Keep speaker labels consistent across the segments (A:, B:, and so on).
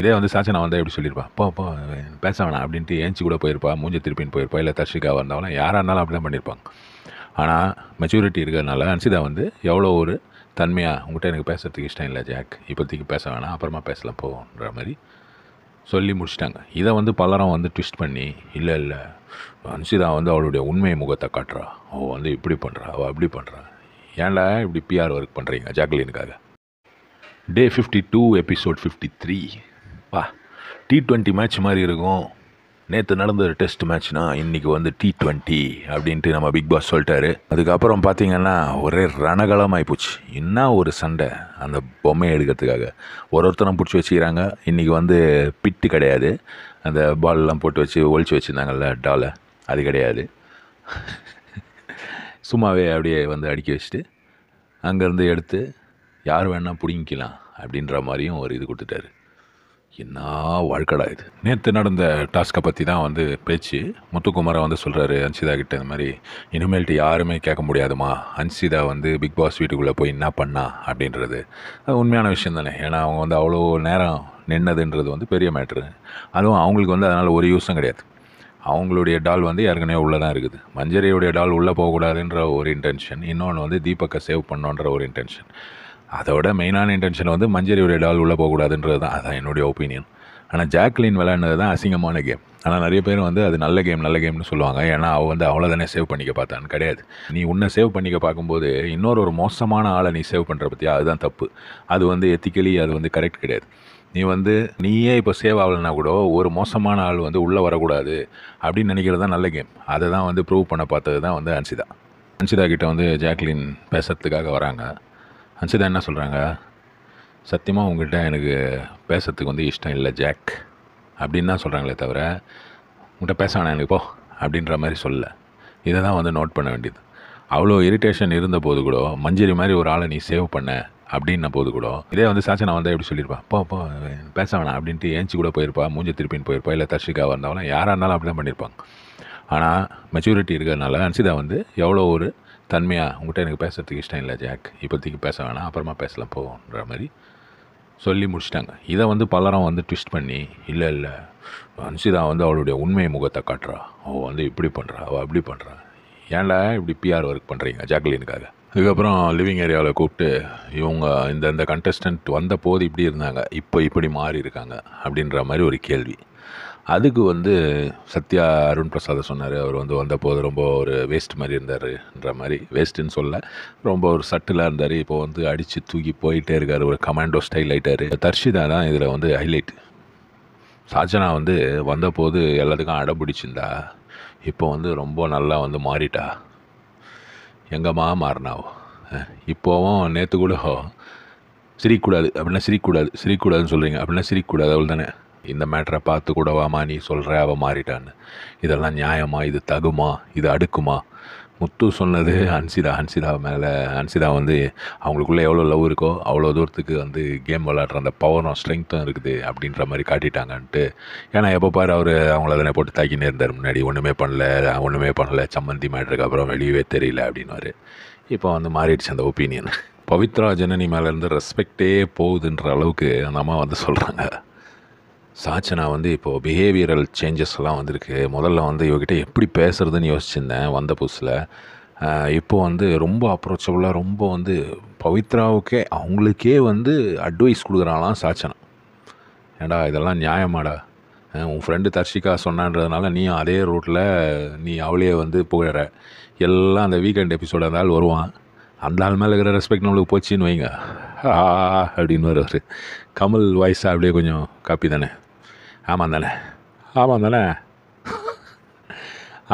A: இதே வந்து சாச்சனா வந்தால் எப்படி சொல்லியிருப்பா, போ போ பேச வேணாம் அப்படின்ட்டு ஏஞ்சி கூட போயிருப்பா, மூஞ்சி திருப்பின்னு போயிருப்பா, இல்லை தர்ஷிகாவாக இருந்தாலும் யாராக இருந்தாலும் அப்படி தான் பண்ணியிருப்பாங்க. ஆனால் மெச்சூரிட்டி இருக்கிறதுனால அன்சிதா வந்து எவ்வளோ ஒரு தன்மையாக, உங்கள்கிட்ட எனக்கு பேசுறதுக்கு இஷ்டம் இல்லை ஜாக், இப்போதைக்கு பேச வேணாம், அப்புறமா பேசலாம் போன்ற மாதிரி சொல்லி முடிச்சிட்டாங்க. இதை வந்து பலரும் வந்து ட்விஸ்ட் பண்ணி, இல்லை இல்லை அன்சிதா வந்து அவளுடைய உண்மை முகத்தை காட்டுறா, அவள் வந்து இப்படி பண்ணுறா, அவள் அப்படி பண்ணுறா, ஏன்டா இப்படி பிஆர் ஒர்க் பண்ணுறீங்க ஜாக்லினுக்காக. டே 52 எபிசோட் 53. வா, T20 மேட்ச் மாதிரி இருக்கும். நேற்று நடந்த ஒரு டெஸ்ட் மேட்ச்னா இன்றைக்கி வந்து T20 அப்படின்ட்டு நம்ம பிக் பாஸ் சொல்லிட்டாரு. அதுக்கப்புறம் பார்த்திங்கன்னா ஒரே ரணகலமாகி போச்சு. என்ன ஒரு சண்டை அந்த பொம்மையை எடுக்கிறதுக்காக ஒருத்தரம் பிடிச்சி வச்சுக்கிறாங்க. இன்றைக்கி வந்து பிட்டு கிடையாது, அந்த பால்லாம் போட்டு வச்சு ஒழிச்சு வச்சுருந்தாங்கல்ல டாலை, அது கிடையாது. சும்மாவே அப்படியே வந்து அடுக்கி வச்சுட்டு அங்கேருந்து எடுத்து யார் வேணால் பிடிங்கிக்கலாம் அப்படின்ற மாதிரியும் ஒரு இது கொடுத்துட்டாரு. என்ன வாழ்க்கடா இது. நேற்று நடந்த டாஸ்க்கை பற்றி தான் வந்து பேச்சு. முத்துக்குமாரை வந்து சொல்கிறாரு அன்சிதா கிட்ட, இந்த மாதிரி இனிமேல்ட்டு யாருமே கேட்க முடியாதுமா, அன்சிதா வந்து பிக் பாஸ் வீட்டுக்குள்ளே போய் என்ன பண்ணா அப்படின்றது. அது உண்மையான விஷயம் தானே. ஏன்னா அவங்க வந்து அவ்வளோ நேரம் நின்னதுன்றது வந்து பெரிய மேட்ரு. அதுவும் அவங்களுக்கு வந்து அதனால் ஒரு யூஸும் கிடையாது. அவங்களுடைய டால் வந்து ஏற்கனவே உள்ளே தான் இருக்குது. மஞ்சரியுடைய டால் உள்ளே போகக்கூடாதுன்ற ஒரு இன்டென்ஷன், இன்னொன்று வந்து தீபக்கை சேவ் பண்ணோன்ற ஒரு இன்டென்ஷன். அதோட மெயினான இன்டென்ஷன் வந்து மஞ்சரியுடைய டால் உள்ளே போகக்கூடாதுன்றது தான். அதான் என்னுடைய ஒப்பீனியன். ஆனால் ஜாக்லின் விளையாடுனது தான் அசிங்கமான கேம். ஆனால் நிறைய பேர் வந்து அது நல்ல கேம்னு சொல்லுவாங்க. ஏன்னா அவள் வந்து அவ்வளோதானே சேவ் பண்ணிக்க பார்த்தான்னு. கிடையாது. நீ உன்னை சேவ் பண்ணிக்க பார்க்கும்போது ஒரு மோசமான ஆளை நீ சேவ் பண்ணுற பற்றியா, அதுதான் தப்பு. அது வந்து எத்திக்கலி அது வந்து கரெக்ட் கிடையாது. நீ வந்து நீயே இப்போ சேவ் ஆகலைன்னா கூட ஒரு மோசமான ஆள் வந்து உள்ளே வரக்கூடாது அப்படின்னு நினைக்கிறது தான் நல்ல கேம். அதை தான் வந்து ப்ரூவ் பண்ண பார்த்தது தான் வந்து அன்சிதா கிட்ட வந்து ஜாக்லின் பேசுறதுக்காக வராங்க. அன்சிதா என்ன சொல்கிறாங்க, சத்தியமாக உங்கள்கிட்ட எனக்கு பேசுறதுக்கு வந்து இஷ்டம் இல்லை ஜாக் அப்படின்னு தான் சொல்கிறாங்களே தவிர, உங்கள்கிட்ட பேச வேணாம் எனக்கு போ அப்படின்ற மாதிரி சொல்லலை. இதை தான் வந்து நோட் பண்ண வேண்டியது. அவ்வளோ இரிட்டேஷன் இருந்த போது கூட மஞ்சரி மாதிரி ஒரு ஆளை நீ சேவ் பண்ண அப்படின்ன போது கூட இதே வந்து சாச்சனா வந்தால் எப்படி சொல்லியிருப்பா, போ போ பேச வேணாம் அப்படின்ட்டு ஏஞ்சி கூட போயிருப்பா, மூஞ்சி திருப்பின்னு போயிருப்பா, இல்லை தர்ஷிகாவாக இருந்தாலும் யாராக இருந்தாலும் அப்படி தான் பண்ணியிருப்பாங்க. ஆனால் மெச்சூரிட்டி இருக்கிறதுனால அன்சிதா வந்து எவ்வளோ ஒரு தன்மையாக, உங்கள்கிட்ட எனக்கு பேசுறதுக்கு இஷ்டம் இல்லை ஜாக், இப்போதைக்கு பேச வேணாம், அப்புறமா பேசலாம் போன்ற மாதிரி சொல்லி முடிச்சிட்டாங்க. இதை வந்து பலரும் வந்து ட்விஸ்ட் பண்ணி, இல்லை இல்லை அன்சிதா வந்து அவளுடைய உண்மை முகத்தை காட்டுறா, அவள் வந்து இப்படி பண்ணுறா, அவள் அப்படி பண்ணுறா, ஏன்டா இப்படி பிஆர் ஒர்க் பண்ணுறீங்க ஜாக்லினுக்காக. அதுக்கப்புறம் லிவிங் ஏரியாவில் கூப்பிட்டு, இவங்க இந்த கண்டஸ்டன்ட் வந்த போது இப்படி இருந்தாங்க, இப்போ இப்படி மாறி இருக்காங்க அப்படின்ற மாதிரி ஒரு கேள்வி. அதுக்கு வந்து சத்யா அருண் பிரசாதை சொன்னார். அவர் வந்து வந்தபோது ரொம்ப ஒரு வேஸ்ட் மாதிரி இருந்தார்ன்ற மாதிரி, வேஸ்ட்டுன்னு சொல்ல, ரொம்ப ஒரு சட்டிலாக இருந்தார். இப்போ வந்து அடித்து தூக்கி போயிட்டே இருக்கார், ஒரு கமாண்டோ ஸ்டைல் ஆகிட்டார். தர்ஷிதா தான் இதில் வந்து ஹைலைட். சாச்சனா வந்து வந்தபோது எல்லாத்துக்கும் அடம்பிடிச்சிருந்தா, இப்போ வந்து ரொம்ப நல்லா வந்து மாறிட்டா. எங்கம்மா மாறினாவோ. இப்போவும் நேற்று கூட சிரிக்கக்கூடாது அப்படின்னா சிரிக்கக்கூடாதுன்னு சொல்கிறீங்க அப்படின்னா சிரிக்கக்கூடாது, அவள் தானே. இந்த மேட்டரை பார்த்து கூடவாமா நீ சொல்கிற அவள் மாறிட்டான்னு. இதெல்லாம் நியாயமா, இது தகுமா, இது அடுக்குமா? முத்து சொன்னது அன்சிதா மேலே, அன்சிதா வந்து அவங்களுக்குள்ளே எவ்வளோ லவ் இருக்கோ அவ்வளோ தூரத்துக்கு வந்து கேம் விளாட்ற அந்த பவரும் ஸ்ட்ரென்த்தும் இருக்குது அப்படின்ற மாதிரி காட்டிட்டாங்கன்ட்டு. ஏன்னா எப்போ பாரு அவர் அவங்கள தானே போட்டு தாக்கினே இருந்தார் முன்னாடி, ஒன்றுமே பண்ணல சம்மந்தி மேட்ருக்கு அப்புறம் வெளியவே தெரியல அப்படின்வார். இப்போ வந்து மாறிடுச்சு அந்த ஒப்பீனியன். பவித்ரா ஜனனி மேலேருந்து ரெஸ்பெக்டே போகுதுன்ற அளவுக்கு அந்த அம்மா வந்து சொல்கிறாங்க. சாச்சனா வந்து இப்போது பிஹேவியரல் சேஞ்சஸ்லாம் வந்திருக்கு. முதல்ல வந்து இவகிட்ட எப்படி பேசுகிறதுன்னு யோசிச்சுருந்தேன் வந்த புதுசில். இப்போது வந்து ரொம்ப அப்ரோச்சபுளாக, ரொம்ப வந்து பவித்ராவுக்கே அவங்களுக்கே வந்து அட்வைஸ் கொடுக்குறாங்களாம் சாச்சனா. ஏண்டா இதெல்லாம் நியாயமாடா? உன் ஃப்ரெண்டு தர்ஷிகா சொன்னான்றதுனால நீயும் அதே ரூட்டில் நீ அவளையே வந்து போயிடுற. எல்லாம் அந்த வீக்கெண்ட் எபிசோடு அந்த ஆள் வருவான், அந்த ஆள் மேலே இருக்கிற ரெஸ்பெக்ட் நம்மளுக்கு போச்சுன்னு வைங்க அப்படின்னு வருவார். கமல் வாய்ஸாக அப்படியே கொஞ்சம் காப்பி தானே. ஆமாம் தானே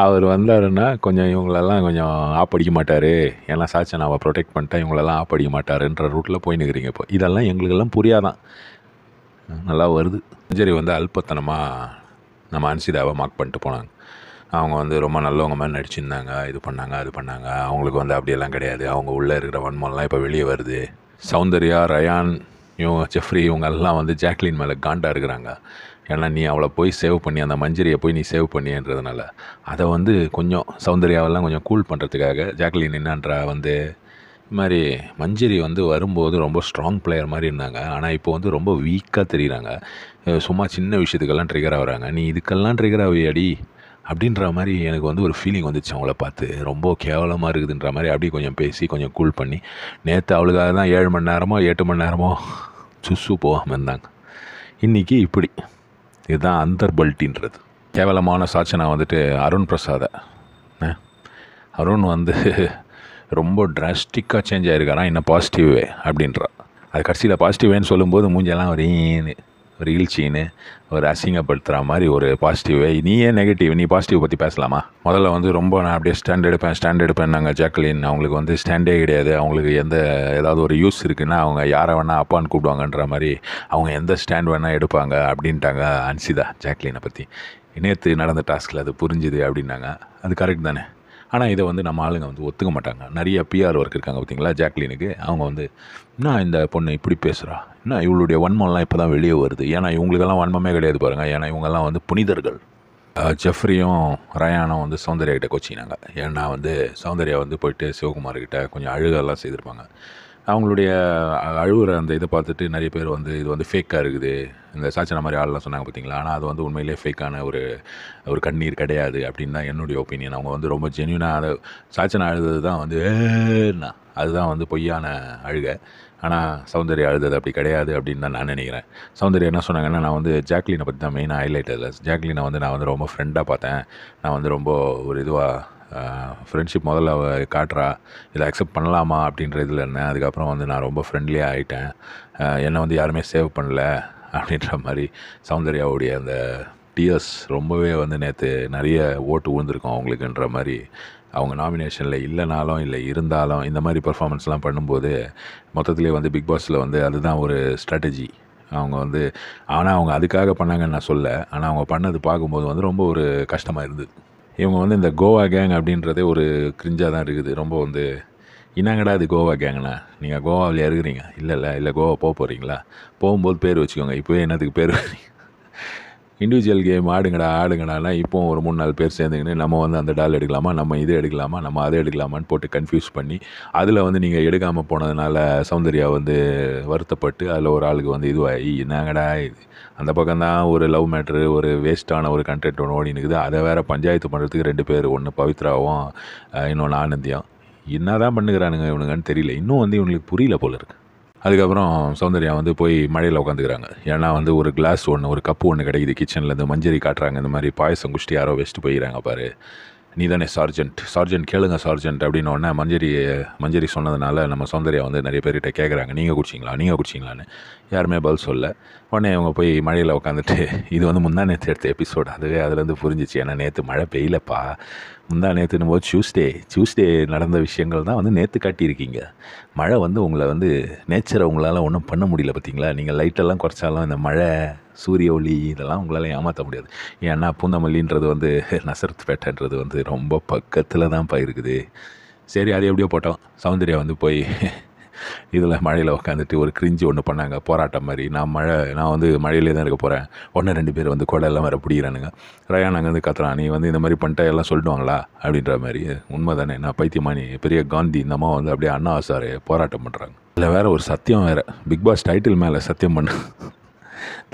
A: அவர் வந்தாருன்னா கொஞ்சம் இவங்களெல்லாம் கொஞ்சம் ஆப்படிக்க மாட்டார், ஏன்னா சாச்சனாவை ப்ரொடெக்ட் பண்ணிட்டா இவங்களெல்லாம் ஆப்படிக்க மாட்டாருன்ற ரூட்டில் போயின்னுக்கிறீங்க. இப்போ இதெல்லாம் எங்களுக்கெல்லாம் புரியாதான், நல்லா வருது. சரி, வந்து அல்பத்தனமாக நம்ம அன்சிதாவை மார்க் பண்ணிட்டு போனாங்க. அவங்க வந்து ரொம்ப நல்லவங்க மாதிரி நடிச்சிருந்தாங்க, இது பண்ணாங்க அது பண்ணாங்க. அவங்களுக்கு வந்து அப்படியெல்லாம் கிடையாது. அவங்க உள்ளே இருக்கிற வன்மம்லாம் இப்போ வெளியே வருது. சௌந்தர்யா, ரயான், இவங்க ஜெஃப்ரி, இவங்கெல்லாம் வந்து ஜாக்லின் மேலே காண்டாக இருக்கிறாங்க. ஏன்னா நீ அவளை போய் சேவ் பண்ணி, அந்த மஞ்சரியை போய் நீ சேவ் பண்ணின்றதுனால அதை வந்து கொஞ்சம் சௌந்தர்யாவெல்லாம் கொஞ்சம் கூல் பண்ணுறதுக்காக ஜாக்லின் என்னன்றா வந்து இது மாதிரி மஞ்சரி வந்து வரும்போது ரொம்ப ஸ்ட்ராங் பிளேயர் மாதிரி இருந்தாங்க. ஆனால் இப்போ வந்து ரொம்ப வீக்காக தெரியுறாங்க. சும்மா சின்ன விஷயத்துக்கெல்லாம் ட்ரிகர் ஆகுறாங்க. நீ இதுக்கெல்லாம் ட்ரிகர் ஆகியாடி அப்படின்ற மாதிரி எனக்கு வந்து ஒரு ஃபீலிங் வந்துச்சு அவங்கள பார்த்து. ரொம்ப கேவலமாக இருக்குதுன்ற மாதிரி அப்படியே கொஞ்சம் பேசி கொஞ்சம் கூல் பண்ணி நேற்று அவளுக்காக தான் 7 மணி நேரமோ 8 மணி நேரமோ சுசு போகாமல் இருந்தாங்க. இன்றைக்கி இப்படி. இதுதான் அந்தர்பல்ட்டின்றது. கேவலமான சாட்சனா வந்துட்டு அருண் பிரசாதை. அருண் வந்து ரொம்ப டிராஸ்டிக்காக சேஞ்ச் ஆகிருக்காரான். இன்னும் பாசிட்டிவ்வே அப்படின்றா. அது கடைசியில் பாசிட்டிவ்வேன்னு சொல்லும்போது மூஞ்செல்லாம் ஒரு இழ்ச்சின்னு ஒரு அசிங்கப்படுத்துகிற மாதிரி ஒரு பாசிட்டிவே. நீ ஏன் நெகட்டிவ்? நீ பாசிட்டிவ் பற்றி பேசலாமா? முதல்ல வந்து ரொம்ப நான் அப்படியே ஸ்டாண்ட் எடுப்பேன் நாங்கள் ஜாக்லின். அவங்களுக்கு வந்து ஸ்டாண்டே கிடையாது. அவங்களுக்கு ஏதாவது ஒரு யூஸ் இருக்குன்னா அவங்க யாரை வேணால் அப்பான்னு கூப்பிடுவாங்கன்ற மாதிரி அவங்க எந்த ஸ்டாண்ட் வேணால் எடுப்பாங்க அப்படின்ட்டாங்க அன்சிதா ஜாக்லினை பற்றி. நேற்று நடந்த டாஸ்கில் அது புரிஞ்சுது அப்படின்னாங்க. அது கரெக்ட் தானே. ஆனால் இதை வந்து நம்ம ஆளுங்க வந்து ஒத்துக்க மாட்டாங்க. நிறைய பிஆர் ஒர்க் இருக்காங்க பார்த்தீங்களா ஜாக்லினுக்கு. அவங்க வந்து என்ன இந்த பொண்ணு இப்படி பேசுகிறா, என்ன இவளுடைய வன்மம்லாம் இப்போ தான் வெளியே வருது. ஏன்னா இவங்களுக்கெல்லாம் வன்மமே கிடையாது பாருங்கள். ஏன்னா இவங்கெல்லாம் வந்து புனிதர்கள். ஜெஃப்ரியும் ரயானும் வந்து சௌந்தர்யா கிட்ட கோச்சினாங்க. ஏன்னா வந்து சௌந்தர்யா வந்து போயிட்டு சிவகுமார்கிட்ட கொஞ்சம் அழுகெல்லாம் செய்திருப்பாங்க. அவங்களுடைய அழுகுற அந்த இதை பார்த்துட்டு நிறைய பேர் வந்து இது வந்து ஃபேக்காக இருக்குது, இந்த சாச்சனா மாதிரி ஆள்லாம் சொன்னாங்க பார்த்தீங்களா. ஆனால் அது வந்து உண்மையிலே ஃபேக்கான ஒரு கண்ணீர் கிடையாது அப்படின்னு தான் என்னுடைய ஒப்பீனியன். அவங்க வந்து ரொம்ப ஜென்யூனாக அதை சாச்சனா அழுது தான் வந்து அதுதான் வந்து பொய்யான அழுகை. ஆனால் சௌந்தர்யா அழுதது அப்படி கிடையாது அப்படின்னு தான் நான் நினைக்கிறேன். சௌந்தர்யா என்ன சொன்னாங்கன்னா, நான் வந்து ஜாக்லினை பற்றி தான் மெயினாக ஹைலைட் அதில். ஜாக்லினை வந்து நான் வந்து ரொம்ப ஃப்ரெண்டாக பார்த்தேன். நான் வந்து ரொம்ப ஒரு இதுவாக ஃப்ரெண்ட்ஷிப் முதல்ல காட்டுறா, இதை அக்செப்ட் பண்ணலாமா அப்படின்ற இதில் இருந்தேன். அதுக்கப்புறம் வந்து நான் ரொம்ப ஃப்ரெண்ட்லியாக ஆகிட்டேன். என்னை வந்து யாருமே சேவ் பண்ணல அப்படின்ற மாதிரி சௌந்தர்யாவுடைய அந்த டிஎஸ் ரொம்பவே வந்து நேற்று நிறைய ஓட்டு விழுந்திருக்கும் அவங்களுக்குன்ற மாதிரி. அவங்க நாமினேஷனில் இல்லைனாலும் இல்லை இருந்தாலும் இந்த மாதிரி பர்ஃபார்மன்ஸ்லாம் பண்ணும்போது மொத்தத்துலேயே வந்து பிக் பாஸில் வந்து அதுதான் ஒரு ஸ்ட்ராட்டஜி. அவங்க வந்து ஆனால் அவங்க அதுக்காக பண்ணாங்கன்னு நான் சொல்ல. ஆனால் அவங்க பண்ணது பார்க்கும்போது வந்து ரொம்ப ஒரு கஷ்டமாக இருந்தது. இவங்க வந்து இந்த கோவா கேங் அப்படின்றதே ஒரு கிரிஞ்சாக தான் இருக்குது. ரொம்ப வந்து என்னங்கடா இது கோவா கேங்கண்ணா, நீங்கள் கோவாவில் இருக்கிறீங்க இல்லை கோவா போகிறீங்களா? போகும்போது பேர் வச்சுக்கோங்க. இப்போவே என்னத்துக்கு பேர் இண்டிவிஜுவல் கேம் ஆடுங்கடானா இப்போது ஒரு 3-4 பேர் சேர்ந்துக்கின்னு நம்ம வந்து அந்த டால் எடுக்கலாமா, நம்ம இதை எடுக்கலாமா, நம்ம அதை எடுக்கலாமான்னு போட்டு கன்ஃபியூஸ் பண்ணி அதில் வந்து நீங்கள் எடுக்காமல் போனதுனால சௌந்தர்யா வந்து வருத்தப்பட்டு அதில் ஒரு ஆளுக்கு வந்து இதுவாகி என்னங்கடா இது, அந்த பக்கம்தான் ஒரு லவ் மேட்ரு ஒரு வேஸ்ட்டான ஒரு கண்டென்ட் ஒன்று ஓடி நிற்குது. அதை வேறு பஞ்சாயத்து பண்ணுறதுக்கு 2 பேர், ஒன்று பவித்ராவும் இன்னொன்று ஆனந்தியும். என்ன தான் பண்ணுகிறானுங்க இவனுங்கன்னு தெரியல. இன்னும் வந்து இவனுக்கு புரியல போல இருக்குது. அதுக்கப்புறம் சௌந்தர்யா வந்து போய் மழையில் உட்காந்துக்கிறாங்க. ஏன்னா வந்து ஒரு கிளாஸ் ஒரு கப்பு ஒன்று கிடைக்குது கிச்சன்லேருந்து. மஞ்சரி காட்டுறாங்க, இந்த மாதிரி பாயசம் குஷ்டி யாரோ வச்சுட்டு போயிடறாங்க பாரு, நீ தானே சார்ஜென்ட் கேளுங்க சார்ஜென்ட் அப்படின்னோடனே மஞ்சரி சொன்னதுனால நம்ம சௌந்தர்யா வந்து நிறைய பேர்கிட்ட கேட்குறாங்க, நீங்கள் குடிச்சிங்களான்னு. யாருமே பதில் சொல்ல. உடனே அவங்க போய் மழையில் உட்காந்துட்டு இது வந்து முந்தா நேற்று எடுத்த எபிசோடு. அதுவே அதுலேருந்து புரிஞ்சிச்சு. ஏன்னா நேற்று மழை பெய்யலப்பா, முந்தா நேற்றுன்னு போது டியூஸ்டே நடந்த விஷயங்கள் தான் வந்து நேற்று காட்டியிருக்கீங்க. மழை வந்து உங்களை வந்து நேச்சரை உங்களால் ஒன்றும் பண்ண முடியல பார்த்தீங்களா. நீங்கள் லைட்டெல்லாம் குறைச்சாலும் இந்த மழை சூரிய ஒளி இதெல்லாம் உங்களால் ஏமாற்ற முடியாது. ஏன்னா பூந்தமல்லின்றது வந்து நசரத்பேட்டைன்றது வந்து ரொம்ப பக்கத்தில் தான் இருக்குது. சரி, அது எப்படியோ போட்டோம். சௌந்தர்யா வந்து போய் இதில் மழையில் உட்காந்துட்டு ஒரு கிரிஞ்சு ஒன்று பண்ணாங்க, போராட்டம் மாதிரி. நான் வந்து மழையிலே தான் இருக்க போகிறேன். 1-2 பேர் வந்து கொடையெல்லாம் வேறு பிடிக்கிறானுங்க. ரயான் அங்கே வந்து கத்துறான், நீ வந்து இந்த மாதிரி பண்ணிட்டா எல்லாம் சொல்லிடுவாங்களா அப்படின்ற மாதிரி. உண்மை தானே, நான் பைத்தியமானி பெரிய காந்தி இந்த அம்மா வந்து அப்படியே அண்ணா ஆசார் போராட்டம் பண்ணுறாங்க. இல்லை வேறு ஒரு சத்தியம் வேறு, பிக் பாஸ் டைட்டில் மேலே சத்தியம் பண்ண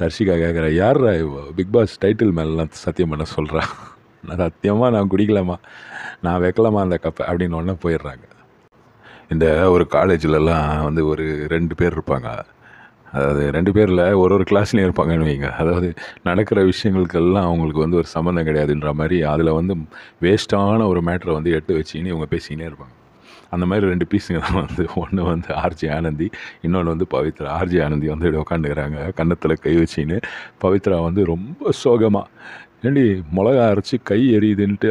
A: தர்ஷிகா கேட்குற, யார்ரா பிக் பாஸ் டைட்டில் மேலாம் சத்தியம் பண்ண சொல்கிறா? நான் சத்தியமாக நான் குடிக்கலாமா, நான் வைக்கலாமா அந்த கப்பை அப்படின்னு ஒன்று போயிடுறாங்க. இந்த ஒரு காலேஜிலலாம் வந்து ஒரு 2 பேர் இருப்பாங்க. அதாவது 2 பேரில் ஒரு கிளாஸ்லேயும் இருப்பாங்கன்னு வைங்க. அதாவது நடக்கிற விஷயங்களுக்கெல்லாம் அவங்களுக்கு வந்து ஒரு சம்மந்தம் கிடையாதுன்ற மாதிரி அதில் வந்து வேஸ்ட்டான ஒரு மேட்ரை வந்து எடுத்து வச்சின்னு இவங்க பேசிக்கினே இருப்பாங்க. அந்த மாதிரி 2 பீஸுங்க தான் வந்து, ஒன்று வந்து ஆர்ஜி ஆனந்தி, இன்னொன்று வந்து பவித்ரா. ஆர்ஜி ஆனந்தி வந்து இப்படி உட்காந்துக்கிறாங்க கன்னத்தில் கை வச்சின்னு. பவித்ரா வந்து ரொம்ப சோகமாக, ஏண்டி மிளகா அரைச்சி கை எரியுதுன்ட்டு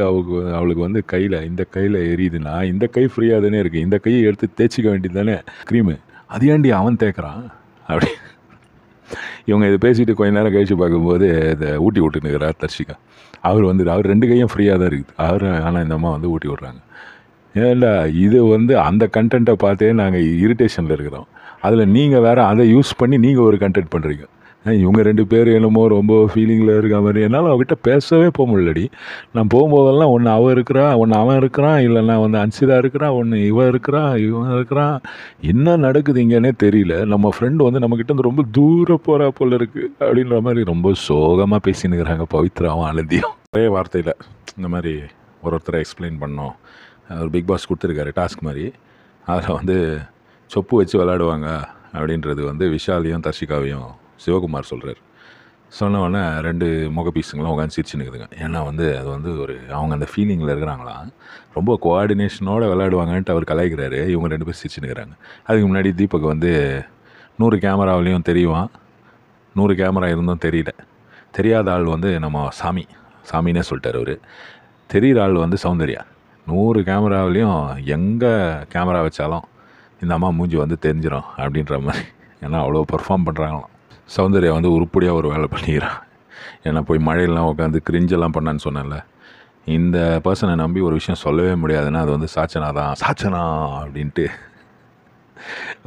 A: அவளுக்கு வந்து இந்த கையில் எரியுதுன்னா இந்த கை ஃப்ரீயாக தானே இருக்குது, இந்த கையை எடுத்து தேய்ச்சிக்க வேண்டியது தானே க்ரீமு, அது ஏண்டி அவன் தேய்க்கிறான் அப்படி. இவங்க இதை பேசிட்டு கொஞ்ச நேரம் கழிச்சு பார்க்கும்போது இதை ஊட்டி விட்டுனுக்கிறார் தர்ஷிகா. அவர் 2 கையும் ஃப்ரீயாக தான் இருக்குது ஆனால் இந்த அம்மா வந்து ஊட்டி விட்றாங்க. ஏன்டா இது வந்து அந்த கண்டென்ட்டை பார்த்தே நாங்கள் இரிட்டேஷனில் இருக்கிறோம், அதில் நீங்கள் வேறு அதை யூஸ் பண்ணி நீங்கள் ஒரு கண்டென்ட் பண்ணுறீங்க. இவங்க 2 பேர் என்னமோ ரொம்ப ஃபீலிங்கில் இருக்க மாதிரி என்னால் அவகிட்ட பேசவே போக முடியலடி. நான் போகும்போதெல்லாம் ஒன்று அவள் இருக்கிறா, ஒன்று அவன் இருக்கிறான், இல்லைன்னா வந்து அன்சிதா இருக்கிறா, ஒன்று இவன் இருக்கிறான், இவன் இருக்கிறான். என்ன நடக்குது இங்கன்னே தெரியல. நம்ம ஃப்ரெண்டு வந்து நம்மக்கிட்ட வந்து ரொம்ப தூரம் போகிறா போல இருக்குது அப்படின்ற மாதிரி ரொம்ப சோகமாக பேசினுக்கிறாங்க பவித்ராவும் ஆனந்தியும். ஒரே வார்த்தையில் இந்த மாதிரி ஒருத்தரை எக்ஸ்பிளைன் பண்ணோம். ஒரு பிக் பாஸ் கொடுத்துருக்காரு டாஸ்க் மாதிரி. அதில் வந்து சொப்பு வச்சு விளையாடுவாங்க அப்படின்றது வந்து விஷாலையும் தர்ஷிகாவையும் சிவகுமார் சொல்கிறார். சொன்னவொடனே 2 முக பீஸுங்களும் உட்காந்து சிரிச்சுன்னுக்குதுங்க. ஏன்னா வந்து அது வந்து ஒரு அவங்க அந்த ஃபீலிங்கில் இருக்கிறாங்களாம். ரொம்ப கோஆர்டினேஷனோடு விளையாடுவாங்கன்ட்டு அவர் கலாய்க்கிறாரு. இவங்க 2 பேர் சிரிச்சுன்னுக்கிறாங்க. அதுக்கு முன்னாடி தீபக் வந்து 100 கேமராவிலையும் தெரியுவான், 100 கேமரா இருந்தும் தெரியல. தெரியாத ஆள் வந்து நம்ம சாமின்னே சொல்லிட்டார் அவர். தெரிகிற ஆள் வந்து சௌந்தர்யா. 100 கேமராவிலையும் எங்கே கேமரா வச்சாலும் இந்த அம்மா மூஞ்சி வந்து தெரிஞ்சிடும் அப்படின்ற மாதிரி. ஏன்னா அவ்வளோ பெர்ஃபார்ம் பண்ணுறாங்களாம். சௌந்தர்யா வந்து உருப்படியாக ஒரு வேலை பண்ணிக்கிறான். ஏன்னா போய் மழையெல்லாம் உட்காந்து கிரிஞ்செல்லாம் பண்ணான்னு சொன்னேன்ல, இந்த பர்சனை நம்பி ஒரு விஷயம் சொல்லவே முடியாதுன்னா அது வந்து சாச்சனா அப்படின்ட்டு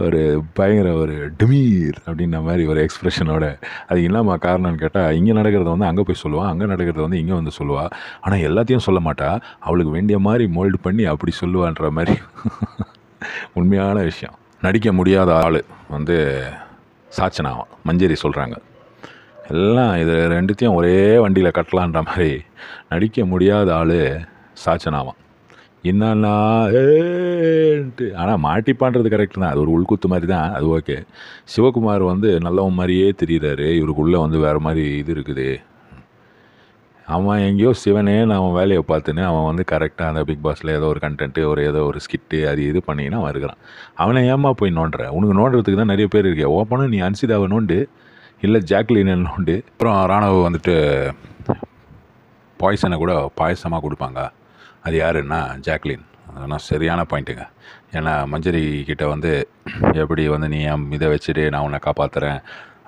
A: ஒரு பயங்கர ஒரு டிமீர் அப்படின்ற மாதிரி ஒரு எக்ஸ்ப்ரெஷனோட. அது என்னம்மா காரணம்னு கேட்டால், இங்கே நடக்கிறத வந்து அங்கே போய் சொல்லுவாள், அங்கே நடக்கிறத வந்து இங்கே வந்து சொல்லுவாள். ஆனால் எல்லாத்தையும் சொல்ல மாட்டா, அவளுக்கு வேண்டிய மாதிரி மோல்டு பண்ணி அப்படி சொல்லுவான்ற மாதிரி. உண்மையான விஷயம். நடிக்க முடியாத ஆள் வந்து சாச்சனாவான். மஞ்சரி சொல்கிறாங்க எல்லாம் இது 2த்தையும் ஒரே வண்டியில் கட்டலான்ற மாதிரி. நடிக்க முடியாத ஆள் சாச்சனாவான். என்னன்னா ஏன்ட்டு ஆனால் மாட்டிப்பான்றது கரெக்டு தான். அது ஒரு உள்குத்து மாதிரி தான், அது ஓகே. சிவகுமார் வந்து நல்லவன் மாதிரியே தெரிகிறாரு. இவருக்குள்ளே வந்து வேறு மாதிரி இது இருக்குது. அவன் எங்கேயோ சிவனே அவன் வேலையை பார்த்துன்னு அவன் வந்து கரெக்டாக அந்த பிக் பாஸில் ஏதோ ஒரு கண்டென்ட்டு ஏதோ ஒரு ஸ்கிட்டு அது இது பண்ணிங்கன்னா அவன் இருக்கிறான். அவனை ஏமா போய் நோண்டுற? உனக்கு நோண்டுறதுக்கு தான் நிறைய பேர் இருக்கே. ஓப்பனும் நீ அன்சிதாவை நோண்டு, இல்லை ஜாக்லினை நோண்டு. அப்புறம் ராணவ வந்துட்டு பாய்சனை கூட பாயசமாக கொடுப்பாங்க. அது யாருன்னா ஜாக்லின். அதெல்லாம் சரியான பாயிண்ட்டுங்க. ஏன்னா மஞ்சரி கிட்ட வந்து எப்படி வந்து நீ இதை வச்சுட்டு நான் உன்னை காப்பாற்றுறேன்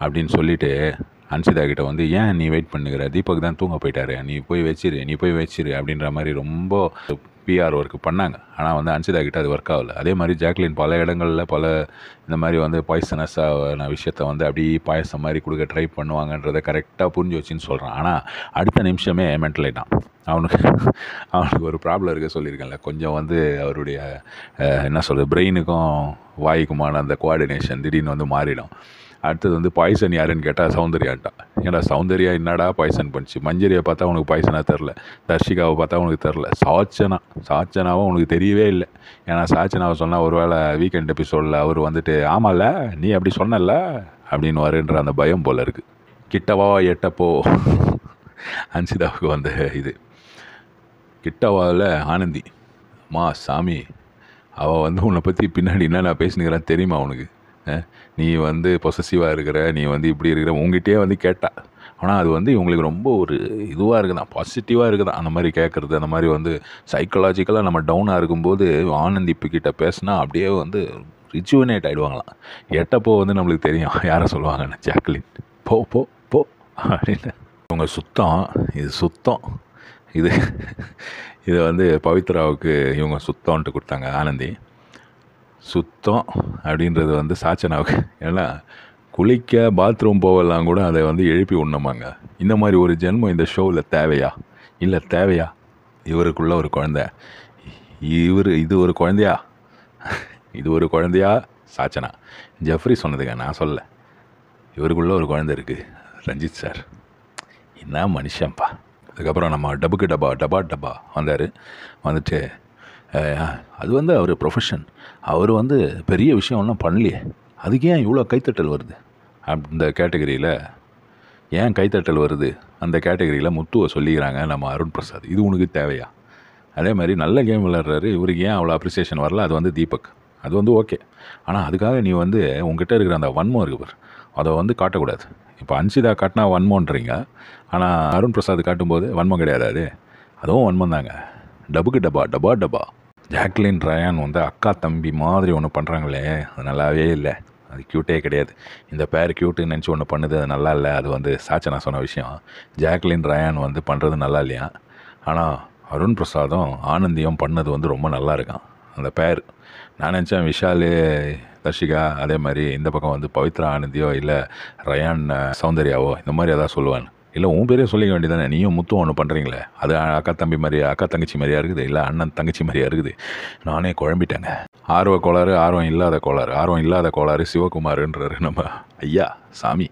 A: அப்படின்னு சொல்லிவிட்டு அன்சிதா கிட்ட வந்து ஏன் நீ வெயிட் பண்ணுகிற, தீபக் தான் தூங்க போயிட்டாரு, நீ போய் வச்சிரு அப்படின்ற மாதிரி ரொம்ப பிஆர் ஒர்க்கு பண்ணாங்க. ஆனால் வந்து அன்சிதா கிட்ட அது ஒர்க் ஆகலை. அதே மாதிரி ஜாக்லின் பல இடங்களில் இந்த மாதிரி வந்து பாய்சனஸான விஷயத்த வந்து அப்படி பாயசம் மாதிரி கொடுக்க ட்ரை பண்ணுவாங்கன்றதை கரெக்டாக புரிஞ்சு வச்சுன்னு சொல்கிறான். ஆனால் அடுத்த நிமிஷமே மென்டல் ஆகிட்டான். அவனுக்கு ஒரு ப்ராப்ளம் இருக்க சொல்லியிருக்கேன்ல, கொஞ்சம் வந்து அவருடைய என்ன சொல்கிறது, பிரெயினுக்கும் வாய்க்குமான அந்த கோஆர்டினேஷன் திடீர்னு வந்து மாறிடும். அடுத்தது வந்து பாய்சன் யாருன்னு கேட்டால் சௌந்தர்யான்ட்டான். ஏன்னா சௌந்தர்யா என்னடா பாய்சன் பண்ணிச்சு? மஞ்சரியை பார்த்தா உனக்கு பாய்சனாக தெரில, தர்ஷிகாவை பார்த்தா உனக்கு தெரில, சாச்சனாவும் உனக்கு தெரியவே இல்லை. ஏன்னா சாச்சனாவை சொன்னால் ஒரு வேளை வீக்கெண்ட் எபிசோடில் அவர் வந்துட்டு ஆமாம்ல நீ அப்படி சொன்னல அப்படின்னு வருன்ற அந்த பயம் போல் இருக்குது. கிட்டவா எட்டப்போ அன்சிதாவுக்கு வந்து இது கிட்டவாவில் ஆனந்தி சாமி அவள் வந்து உன்னை பற்றி பின்னாடி என்ன நான் பேசினுக்கிறேன் தெரியுமா உனக்கு? நீ வந்து பொசசிவாக இருக்கிற, நீ வந்து இப்படி இருக்கிற, உங்ககிட்டயே வந்து கேட்டா. ஆனால் அது வந்து இவங்களுக்கு ரொம்ப ஒரு இதுவாக இருக்குதான், பாசிட்டிவாக இருக்குதான் அந்த மாதிரி கேட்குறது. அந்த மாதிரி வந்து சைக்கலாஜிக்கலாக நம்ம டவுனாக இருக்கும்போது ஆனந்தி கிட்ட பேசினா அப்படியே வந்து ரிஜுவனேட் ஆகிடுவாங்களாம். எட்டப்போ வந்து நம்மளுக்கு தெரியும் யாரை சொல்லுவாங்கன்னு, ஜாக்லின் போ போ போ அப்படின்னு. இவங்க சுத்தம் இது வந்து பவித்ராவுக்கு இவங்க சுத்தம்ன்ட்டு கொடுத்தாங்க ஆனந்தி. சுத்தம் அப்படின்றது வந்து சாச்சனாவுக்கு. ஏன்னா குளிக்க பாத்ரூம் போகலாம் கூட அதை வந்து எழுப்பி உண்ணமாங்க. இந்த மாதிரி ஒரு ஜென்மம் இந்த ஷோவில் தேவையா? இவருக்குள்ள ஒரு குழந்தை, இது ஒரு குழந்தையா சாச்சனா? ஜெஃப்ரி சொன்னதுங்க, நான் சொல்ல. இவருக்குள்ள ஒரு குழந்தை இருக்குது, ரஞ்சித் சார். என்ன மனுஷன்ப்பா. அதுக்கப்புறம் நம்ம டபா வந்தார். வந்துட்டு அது வந்து அவர் ப்ரொஃபஷன், அவர் வந்து பெரிய விஷயம் ஒன்றும் பண்ணலையே, அதுக்கு ஏன் இவ்வளோ கைத்தட்டல் வருது? அந்த கேட்டகரியில் ஏன் கைத்தட்டல் வருது? அந்த கேட்டகரியில் முத்துவை சொல்லிக்கிறாங்க நம்ம அருண் பிரசாத். இது உனக்கு தேவையா? அதே மாதிரி நல்ல கேம் விளையாடுறாரு, இவருக்கு ஏன் அவ்வளோ அப்ரிசியேஷன் வரல? அது வந்து தீபக், அது வந்து ஓகே. ஆனால் அதுக்காக நீ வந்து உங்ககிட்ட இருக்கிற அந்த வன்மம் இருக்கு பார், அதை வந்து காட்டக்கூடாது. இப்போ அன்சிதா காட்டினா வன்மன்றீங்க, ஆனால் அருண் பிரசாத் காட்டும்போது வன்மம் கிடையாது, அதுவும் வன்மம் தாங்க. டபா ஜாக்லின் ரயான் வந்து அக்கா தம்பி மாதிரி ஒன்று பண்ணுறாங்களே, அது நல்லாவே இல்லை, அது க்யூட்டே கிடையாது. இந்த பேர் க்யூட்டுன்னு நினச்சி ஒன்று பண்ணுது, அது நல்லா இல்லை. அது வந்து சாச்சனா சொன்ன விஷயம். ஜாக்லின் ரயான் வந்து பண்ணுறது நல்லா இல்லையா? ஆனால் அருண் பிரசாதும் ஆனந்தியும் பண்ணது வந்து ரொம்ப நல்லா இருக்கான். அந்த பேர். நான் நினச்சேன் விஷால், தர்ஷிகா, அதே மாதிரி இந்த பக்கம் வந்து பவித்ரா ஆனந்தியோ இல்லை ரயான் சௌந்தர்யாவோ இந்த மாதிரி எதாவது சொல்லுவான்னு. இல்லை உன் பேரே சொல்லிக்க வேண்டியதானே, நீயும் முத்தும் ஒன்று பண்ணுறீங்களே, அது அக்கா தம்பி மாதிரியா, அக்கா தங்கச்சி மாதிரியா இருக்குது, இல்லை அண்ணன் தங்கச்சி மாதிரியா இருக்குது. நானே குழம்பிட்டேங்க. ஆர்வ கோளாறு, ஆர்வம் இல்லாத கோளாறு, ஆர்வம் இல்லாத கோளாறு சிவகுமாருன்றாரு நம்ம ஐயா. சாமி,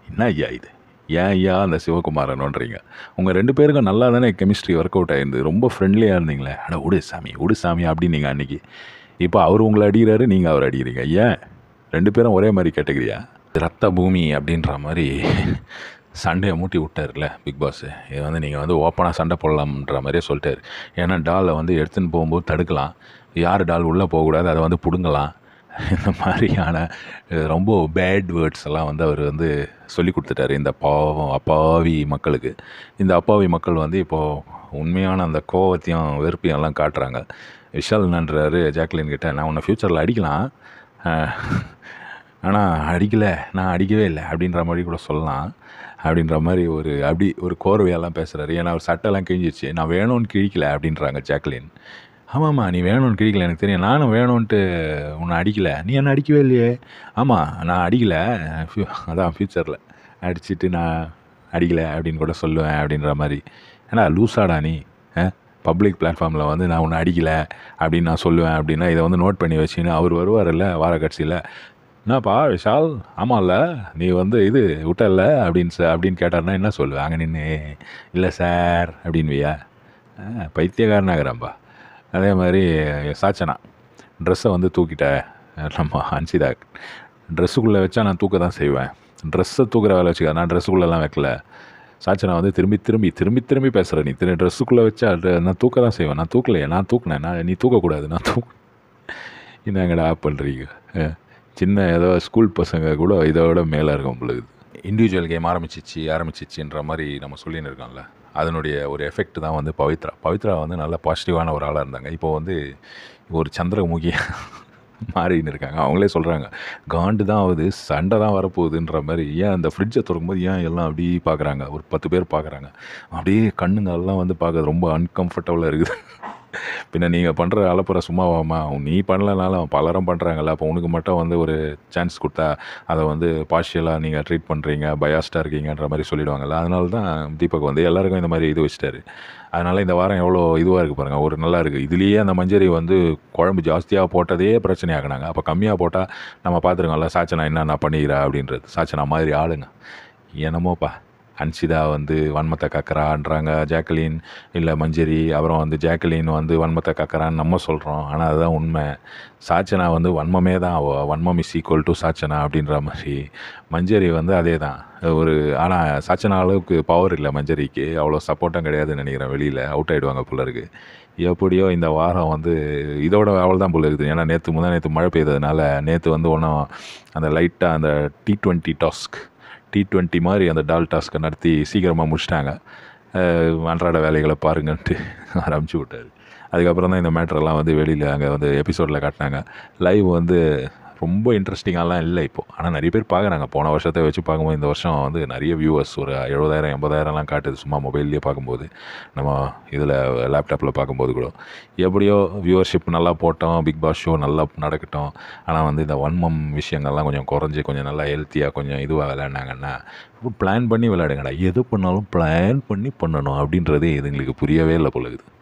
A: என்ன ஐயா இது, ஏன் ஐயா அந்த சிவகுமாரன்றீங்க? உங்கள் 2 பேருக்கும் நல்லா தானே கெமிஸ்ட்ரி ஒர்க் அவுட் ஆகிருந்து, ரொம்ப ஃப்ரெண்ட்லியாக இருந்தீங்களே. ஆனால் விடு சாமி அப்படின்னீங்க அன்றைக்கி. இப்போ அவர் உங்களை அடிக்கிறாரு, நீங்கள் அவர் அடிக்கிறீங்க. ஏன் 2 பேரும் ஒரே மாதிரி கேட்டகிரியா? ரத்த பூமி அப்படின்ற மாதிரி சண்டையை மூட்டி விட்டார்ல பிக் பாஸ். இது வந்து நீங்கள் வந்து ஓப்பனாக சண்டை போடலாம்ன்ற மாதிரியே சொல்லிட்டார். ஏன்னா டாலை வந்து எடுத்துன்னு போகும்போது தடுக்கலாம், யார் டால் உள்ளே போகக்கூடாது, அதை வந்து பிடுங்கலாம், இந்த மாதிரியான ரொம்ப பேட் வேர்ட்ஸ் எல்லாம் வந்து அவர் வந்து சொல்லி கொடுத்துட்டாரு இந்த அப்பாவி மக்களுக்கு. இந்த அப்பாவி மக்கள் வந்து இப்போது உண்மையான அந்த கோவத்தையும் வெறுப்பையும் எல்லாம் காட்டுறாங்க. விஷால் என்னன்றாரு ஜாக்லின் கிட்ட, நான் உன்னை ஃப்யூச்சரில் அடிக்கலாம், ஆனால் நான் அடிக்கவே இல்லை அப்படின்ற மாதிரி கூட சொல்லலாம் அப்படின்ற மாதிரி ஒரு கோர்வையெல்லாம் பேசுகிறாரு. ஏன்னா அவர் சட்டெல்லாம் கிழிஞ்சிச்சு. நான் வேணும்னு கிழிக்கல அப்படின்றாங்க ஜாக்லின். ஆமாம்மா, நீ வேணும்னு கிழிக்கல எனக்கு தெரியும், நானும் வேணும்ன்ட்டு உன்னை அடிக்கலை, நீ என்ன அடிக்கவே இல்லையே. ஆமாம், நான் அடிக்கலை, அதான் ஃப்யூச்சரில் அடிச்சுட்டு நான் அடிக்கலை அப்படின்னு கூட சொல்லுவேன் அப்படின்ற மாதிரி. ஏன்னா லூஸாடா நீ, பப்ளிக் பிளாட்ஃபார்மில் வந்து நான் உன்னை அடிக்கலை அப்படின்னு நான் சொல்லுவேன் அப்படின்னா இதை வந்து நோட் பண்ணி வச்சுன்னு அவர் வருவார்ல வார கட்சியில், என்னப்பா விஷால், ஆமாம்ல நீ வந்து இது விட்டல அப்படின்னு கேட்டார்னா என்ன சொல்லுவேன் அங்கே நின்று? இல்லை சார் அப்படின்வியா? பைத்தியக்காரனாகிறான்பா. அதே மாதிரி சாச்சனா ட்ரெஸ்ஸை வந்து தூக்கிட்ட, நம்ம அன்சிதா ட்ரெஸ்ஸுக்குள்ளே வச்சா நான் தூக்க தான் செய்வேன், ட்ரெஸ்ஸை தூக்குற வேலை வச்சுக்க, நான் ட்ரெஸ்ஸுக்குள்ளெல்லாம் வைக்கல. சாச்சனா வந்து திரும்பி பேசுகிற, நீ ட்ரெஸ்ஸுக்குள்ளே வச்சா நான் தூக்க தான் செய்வேன், நான் தூக்கலையே, நான் தூக்குனேன், நீ தூக்கக்கூடாது, நான் என்னங்கடா பண்ணுறீங்க? சின்ன ஏதோ ஸ்கூல் பசங்க கூட இதோட மேலே இருக்கும் உங்களுக்கு. இண்டிவிஜுவல் கேம் ஆரம்பிச்சிச்சின்ற மாதிரி நம்ம சொல்லின்னு இருக்கோம்ல, அதனுடைய ஒரு எஃபெக்ட் தான் வந்து பவித்ரா வந்து நல்ல பாசிட்டிவான ஒரு ஆளாக இருந்தாங்க. இப்போது வந்து ஒரு சந்திரமுகியாக மாறின்னு இருக்காங்க. அவங்களே சொல்கிறாங்க, காண்டு தான் ஆகுது, சண்டை தான் வரப்போகுதுன்ற மாதிரி. ஏன் அந்த ஃப்ரிட்ஜை திறக்கும்போது ஏன் எல்லாம் அப்படி பார்க்குறாங்க, ஒரு 10 பேர் பார்க்குறாங்க, அப்படியே கண்ணுங்கள்லாம் வந்து பார்க்குறது ரொம்ப அன்கம்ஃபர்டபுளாக இருக்குது. பின்ன நீங்கள் பண்ணுற அலப்புற சும்மாவாமா, நீ பண்ணலனாலும் பலரும் பண்ணுறாங்கல்ல, அப்போ உனக்கு மட்டும் வந்து ஒரு சான்ஸ் கொடுத்தா அதை வந்து பார்ஷியலாக நீங்கள் ட்ரீட் பண்ணுறீங்க, பயாஸ்டாக இருக்கீங்கன்ற மாதிரி சொல்லிவிடுவாங்கல்ல. அதனால தான் தீபக் வந்து எல்லாருக்கும் இந்த மாதிரி இது வச்சுட்டாரு. அதனால் இந்த வாரம் எவ்வளோ இதுவாக இருக்குது பாருங்கள், ஒரு நல்லா இருக்குது. இதுலேயே அந்த மஞ்சரி வந்து குழம்பு ஜாஸ்தியாக போட்டதே பிரச்சனையாகினாங்க. அப்போ கம்மியாக போட்டால் நம்ம பார்த்துருக்கோம்ல சாச்சனா என்னென்ன பண்ணிக்கிறா அப்படின்றது. சாச்சனா மாதிரி ஆளுங்க என்னமோப்பா. அன்சிதா வந்து வன்மத்தை கக்கறான்றாங்க ஜாக்லின், இல்லை மஞ்சரி. அப்புறம் வந்து ஜாக்லின் வந்து வன்மத்தை கக்கறான்னு நம்ம சொல்கிறோம், ஆனால் அதுதான் உண்மை. சாச்சனா வந்து வன்மமே தான், வன்மம் இஸ் ஈக்குவல் டு சாச்சனா அப்படின்ற மாதிரி. மஞ்சரி வந்து அதே தான் ஆனால் சாச்சனா அளவுக்கு பவர் இல்லை மஞ்சரிக்கு, அவ்வளோ சப்போர்ட்டும் கிடையாதுன்னு நினைக்கிறேன். வெளியில் அவுட் ஆகிடுவாங்க போல இருக்குது. எப்படியோ இந்த வாரம் வந்து இதோட அவள் தான் போல இருக்குது. ஏன்னா நேற்று மழை பெய்ததுனால நேற்று வந்து ஒன்றும் அந்த லைட்டாக அந்த T20 மாதிரி அந்த டால் டாஸ்க்கை நடத்தி சீக்கிரமாக முடிச்சிட்டாங்க. அன்றாட வேலைகளை பாருங்கன்ட்டு ஆரம்பிச்சு விட்டார். அதுக்கப்புறம் தான் இந்த மேட்ரெல்லாம் வந்து வெளியில் அங்கே வந்து எபிசோடில் காட்டினாங்க. லைவ் வந்து ரொம்ப இன்ட்ரெஸ்டிங்காலாம் இல்லை இப்போது, ஆனால் நிறைய பேர் பார்க்குறாங்க. போன வருஷத்தை வச்சு பார்க்கும்போது இந்த வருஷம் வந்து நிறைய வியூவர்ஸ் ஒரு 70,000 80,000லாம் காட்டுது சும்மா மொபைல்லேயே பார்க்கும்போது, நம்ம இதில் லேப்டாப்பில் பார்க்கும்போது கூட. எப்படியோ வியூவர்ஷிப் நல்லா போட்டோம், பிக் பாஸ் ஷோ நல்லா நடக்கட்டும். ஆனால் வந்து இந்த வன்மம் விஷயங்கள்லாம் கொஞ்சம் குறைஞ்சி கொஞ்சம் நல்லா ஹெல்த்தியாக கொஞ்சம் இதுவாக விளையாடினாங்கன்னா, பிளான் பண்ணி விளையாடுங்கடா, எது பண்ணாலும் பிளான் பண்ணி பண்ணணும் அப்படின்றதே இது எங்களுக்கு புரியவே இல்லை போல இருக்குது.